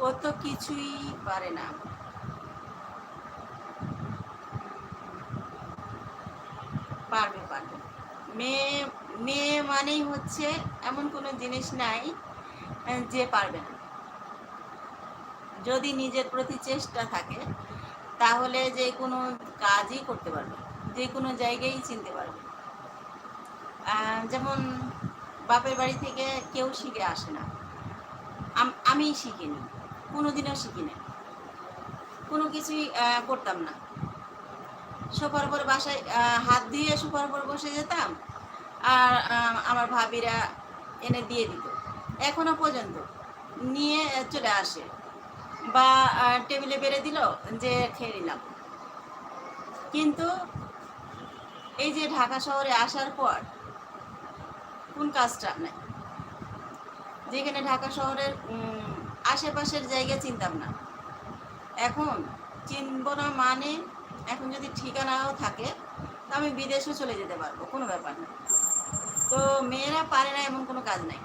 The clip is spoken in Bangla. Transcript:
ও তো কিছুই পারে না। পারবে পারবে। মেয়ে মেয়ে মানেই হচ্ছে এমন কোনো জিনিস নাই যে পারবে না। যদি নিজের প্রতি চেষ্টা থাকে তাহলে যে কোনো কাজই করতে পারবে, যে কোনো জায়গায় চিনতে পারবে। যেমন বাপের বাড়ি থেকে কেউ শিখে আসে না, আমি শিখিনি, কোনোদিনও শিখি না, কোনো কিছুই করতাম না। সোফার উপর বাসায় হাত দিয়ে সোফার উপর বসে যেতাম, আর আমার ভাবিরা এনে দিয়ে দিত, এখনো পর্যন্ত নিয়ে চলে আসে, বা টেবিলে বেড়ে দিল যে খেয়ে নিলাম। কিন্তু এই যে ঢাকা শহরে আসার পর কোন কাজটা নাই, যেখানে ঢাকা শহরের আশেপাশের জায়গা চিনতাম না, এখন চিনব না মানে এখন যদি ঠিকানাও থাকে তো আমি বিদেশেও চলে যেতে পারবো, কোনো ব্যাপার না। তো মেয়েরা পারে না এমন কোনো কাজ নাই।